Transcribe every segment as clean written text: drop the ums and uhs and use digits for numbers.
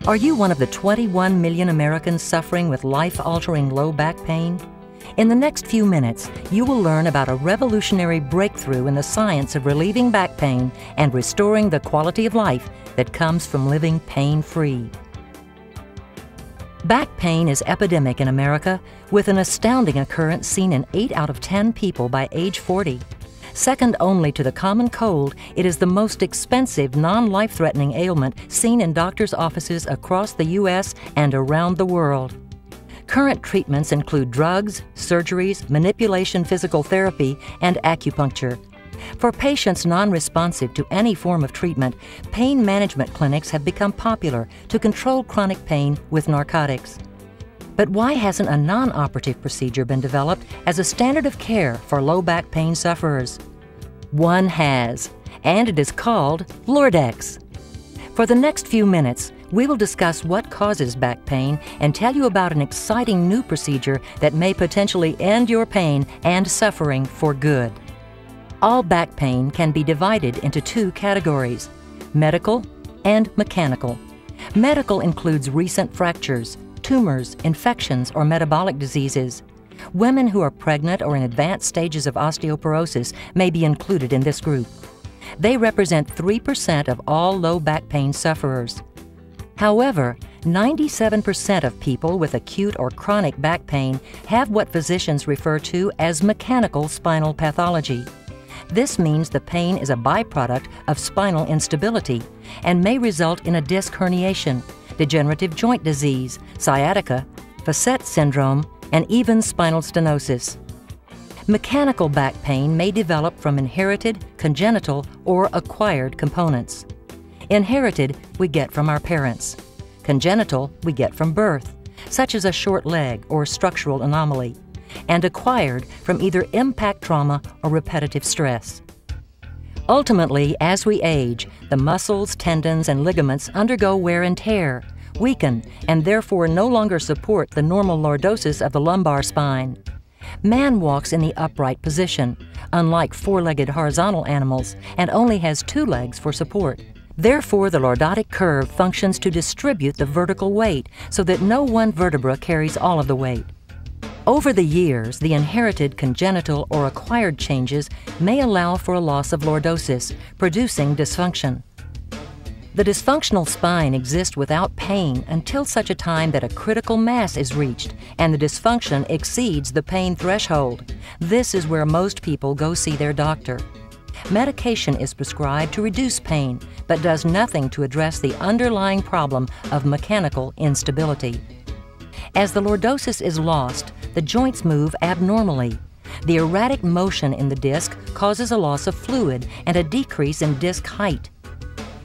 Are you one of the 21 million Americans suffering with life-altering low back pain? In the next few minutes, you will learn about a revolutionary breakthrough in the science of relieving back pain and restoring the quality of life that comes from living pain-free. Back pain is epidemic in America, with an astounding occurrence seen in 8 out of 10 people by age 40. Second only to the common cold, it is the most expensive non-life-threatening ailment seen in doctors' offices across the U.S. and around the world. Current treatments include drugs, surgeries, manipulation physical therapy, and acupuncture. For patients non-responsive to any form of treatment, pain management clinics have become popular to control chronic pain with narcotics. But why hasn't a non-operative procedure been developed as a standard of care for low back pain sufferers? One has, and it is called lordex. For the next few minutes, we will discuss what causes back pain and tell you about an exciting new procedure that may potentially end your pain and suffering for good. All back pain can be divided into 2 categories: medical and mechanical. Medical includes recent fractures, tumors, infections, or metabolic diseases. Women who are pregnant or in advanced stages of osteoporosis may be included in this group. They represent 3% of all low back pain sufferers. However, 97% of people with acute or chronic back pain have what physicians refer to as mechanical spinal pathology. This means the pain is a byproduct of spinal instability and may result in a disc herniation, degenerative joint disease, sciatica, facet syndrome, and even spinal stenosis. Mechanical back pain may develop from inherited, congenital, or acquired components. Inherited we get from our parents. Congenital we get from birth, such as a short leg or structural anomaly, and acquired from either impact trauma or repetitive stress. Ultimately, as we age, the muscles, tendons, and ligaments undergo wear and tear, weaken, and therefore no longer support the normal lordosis of the lumbar spine. Man walks in the upright position, unlike 4-legged horizontal animals, and only has 2 legs for support. Therefore, the lordotic curve functions to distribute the vertical weight so that no one vertebra carries all of the weight. Over the years, the inherited, congenital, or acquired changes may allow for a loss of lordosis, producing dysfunction. The dysfunctional spine exists without pain until such a time that a critical mass is reached and the dysfunction exceeds the pain threshold. This is where most people go see their doctor. Medication is prescribed to reduce pain, but does nothing to address the underlying problem of mechanical instability. As the lordosis is lost, the joints move abnormally. The erratic motion in the disc causes a loss of fluid and a decrease in disc height.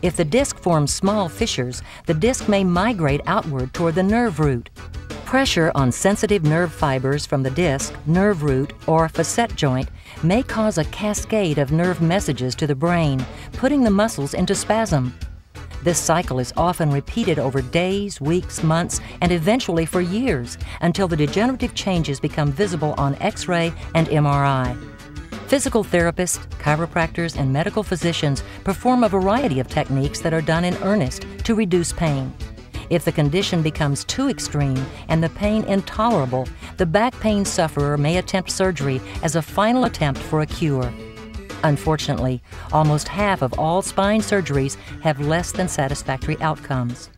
If the disc forms small fissures, the disc may migrate outward toward the nerve root. Pressure on sensitive nerve fibers from the disc, nerve root, or facet joint may cause a cascade of nerve messages to the brain, putting the muscles into spasm. This cycle is often repeated over days, weeks, months, and eventually for years, until the degenerative changes become visible on X-ray and MRI. Physical therapists, chiropractors, and medical physicians perform a variety of techniques that are done in earnest to reduce pain. If the condition becomes too extreme and the pain intolerable, the back pain sufferer may attempt surgery as a final attempt for a cure. Unfortunately, almost half of all spine surgeries have less than satisfactory outcomes.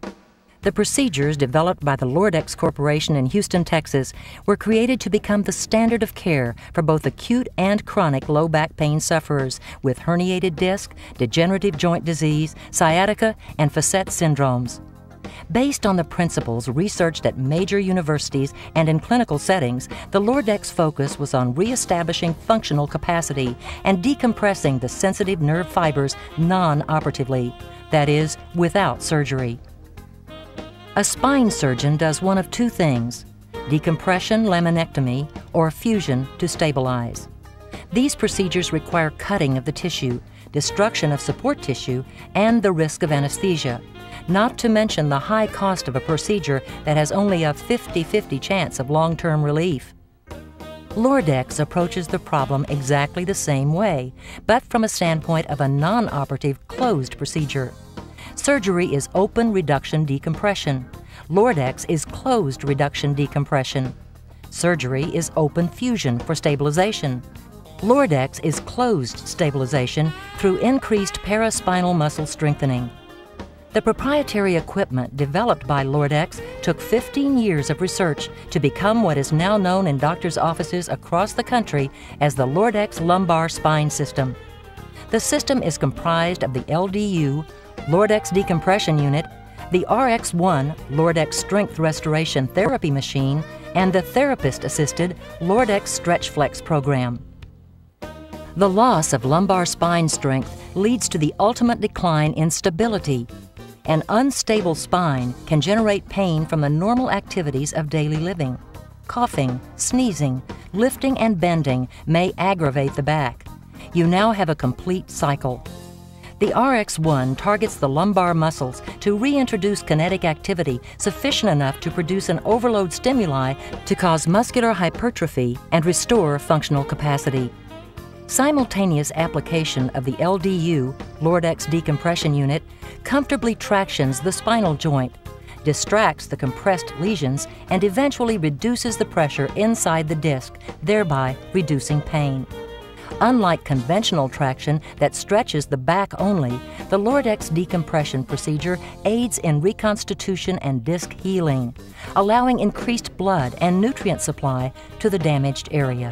The procedures developed by the Lordex Corporation in Houston, Texas, were created to become the standard of care for both acute and chronic low back pain sufferers with herniated disc, degenerative joint disease, sciatica, and facet syndromes. Based on the principles researched at major universities and in clinical settings, the Lordex focus was on reestablishing functional capacity and decompressing the sensitive nerve fibers non-operatively, that is, without surgery. A spine surgeon does one of 2 things: decompression laminectomy or fusion to stabilize. These procedures require cutting of the tissue, destruction of support tissue, and the risk of anesthesia, not to mention the high cost of a procedure that has only a 50-50 chance of long-term relief. Lordex approaches the problem exactly the same way, but from a standpoint of a non-operative closed procedure. Surgery is open reduction decompression. Lordex is closed reduction decompression. Surgery is open fusion for stabilization. Lordex is closed stabilization through increased paraspinal muscle strengthening. The proprietary equipment developed by Lordex took 15 years of research to become what is now known in doctors' offices across the country as the Lordex lumbar spine system. The system is comprised of the LDU, Lordex decompression unit, the RX1 Lordex strength restoration therapy machine, and the therapist-assisted Lordex Stretch Flex program. The loss of lumbar spine strength leads to the ultimate decline in stability. An unstable spine can generate pain from the normal activities of daily living. Coughing, sneezing, lifting, and bending may aggravate the back. You now have a complete cycle. The RX1 targets the lumbar muscles to reintroduce kinetic activity sufficient enough to produce an overload stimuli to cause muscular hypertrophy and restore functional capacity. Simultaneous application of the LDU, Lordex decompression unit, comfortably tractions the spinal joint, distracts the compressed lesions, and eventually reduces the pressure inside the disc, thereby reducing pain. Unlike conventional traction that stretches the back only, the Lordex decompression procedure aids in reconstitution and disc healing, allowing increased blood and nutrient supply to the damaged area.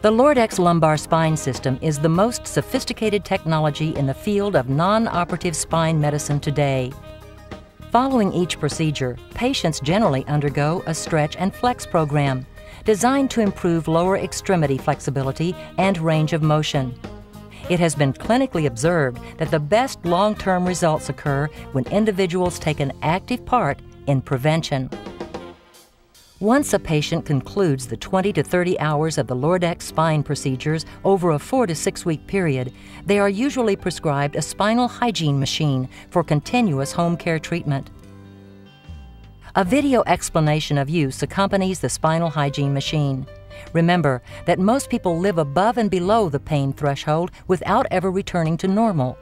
The Lordex lumbar spine system is the most sophisticated technology in the field of non-operative spine medicine today. Following each procedure, patients generally undergo a stretch and flex program designed to improve lower extremity flexibility and range of motion. It has been clinically observed that the best long-term results occur when individuals take an active part in prevention. Once a patient concludes the 20 to 30 hours of the Lordex spine procedures over a 4 to 6 week period, they are usually prescribed a spinal hygiene machine for continuous home care treatment. A video explanation of use accompanies the spinal hygiene machine. Remember that most people live above and below the pain threshold without ever returning to normal.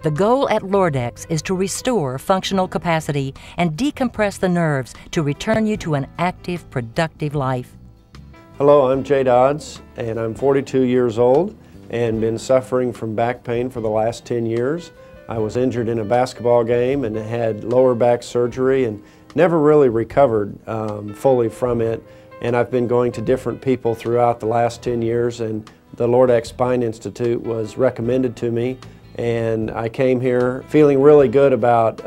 The goal at Lordex is to restore functional capacity and decompress the nerves to return you to an active, productive life. Hello, I'm Jay Dodds, and I'm 42 years old and been suffering from back pain for the last 10 years. I was injured in a basketball game and had lower back surgery and never really recovered fully from it. And I've been going to different people throughout the last 10 years, and the Lordex Spine Institute was recommended to me. And I came here feeling really good about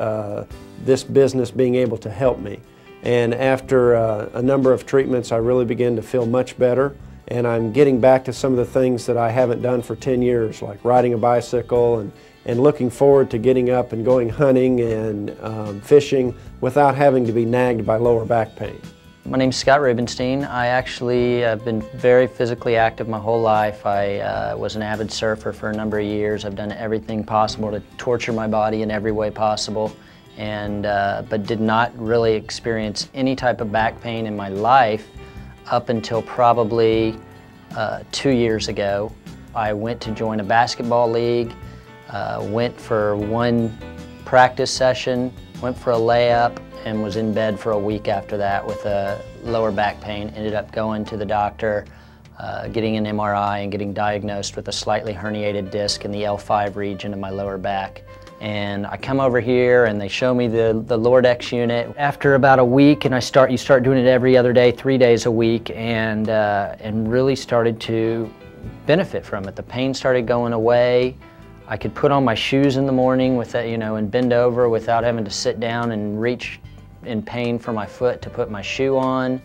this business being able to help me. And after a number of treatments, I really began to feel much better. And I'm getting back to some of the things that I haven't done for 10 years, like riding a bicycle and looking forward to getting up and going hunting and fishing without having to be nagged by lower back pain. My name's Scott Rubenstein. I actually have been very physically active my whole life. I was an avid surfer for a number of years. I've done everything possible to torture my body in every way possible, and but did not really experience any type of back pain in my life up until probably 2 years ago. I went to join a basketball league, went for one practice session, went for a layup, and was in bed for a week after that with a lower back pain. Ended up going to the doctor, getting an MRI and getting diagnosed with a slightly herniated disc in the L5 region of my lower back. And I come over here and they show me the Lordex unit. After about a week, and you start doing it every other day, 3 days a week, and really started to benefit from it. The pain started going away. I could put on my shoes in the morning with that, and bend over without having to sit down and reach in pain for my foot to put my shoe on.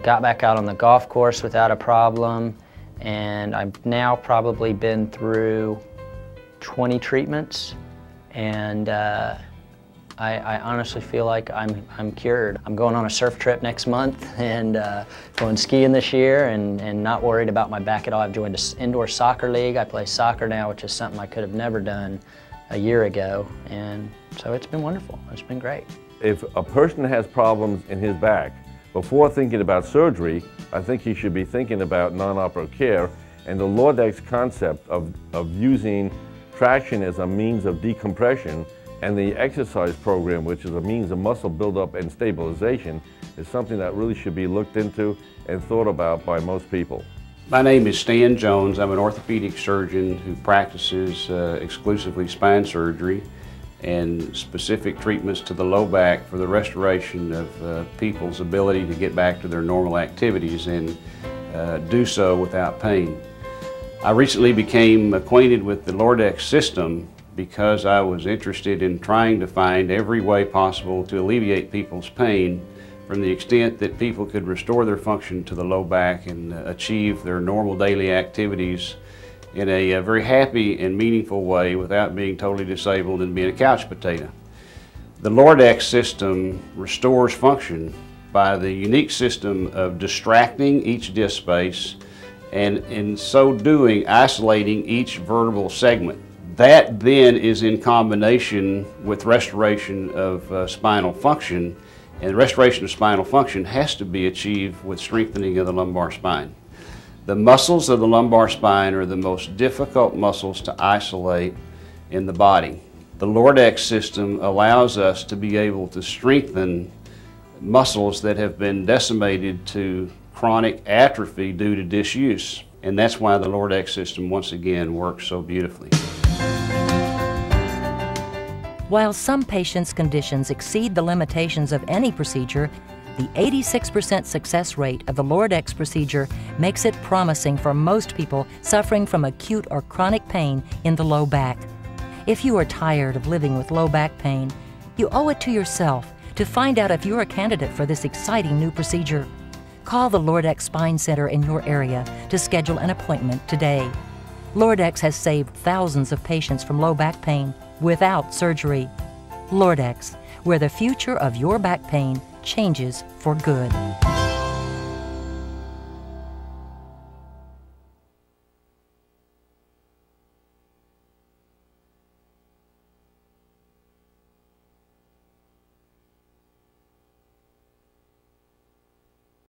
Got back out on the golf course without a problem, and I've now probably been through 20 treatments, and I honestly feel like I'm cured. I'm going on a surf trip next month and going skiing this year and not worried about my back at all. I've joined an indoor soccer league. I play soccer now, which is something I could have never done a year ago, and so it's been wonderful. It's been great. If a person has problems in his back, before thinking about surgery, I think he should be thinking about non-operative care, and the Lordex concept of using traction as a means of decompression And the exercise program, which is a means of muscle buildup and stabilization, is something that really should be looked into and thought about by most people. My name is Stan Jones. I'm an orthopedic surgeon who practices exclusively spine surgery and specific treatments to the low back for the restoration of people's ability to get back to their normal activities and do so without pain. I recently became acquainted with the lordex system because I was interested in trying to find every way possible to alleviate people's pain from the extent that people could restore their function to the low back and achieve their normal daily activities in a very happy and meaningful way without being totally disabled and being a couch potato. The lordex system restores function by the unique system of distracting each disc space and in so doing isolating each vertebral segment. That then is in combination with restoration of spinal function, and restoration of spinal function has to be achieved with strengthening of the lumbar spine. The muscles of the lumbar spine are the most difficult muscles to isolate in the body. The lordex system allows us to be able to strengthen muscles that have been decimated to chronic atrophy due to disuse. And that's why the lordex system once again works so beautifully. While some patients' conditions exceed the limitations of any procedure, the 86% success rate of the lordex procedure makes it promising for most people suffering from acute or chronic pain in the low back. If you are tired of living with low back pain, you owe it to yourself to find out if you're a candidate for this exciting new procedure. Call the Lordex Spine Center in your area to schedule an appointment today. Lordex has saved thousands of patients from low back pain without surgery. Lordex, where the future of your back pain changes for good.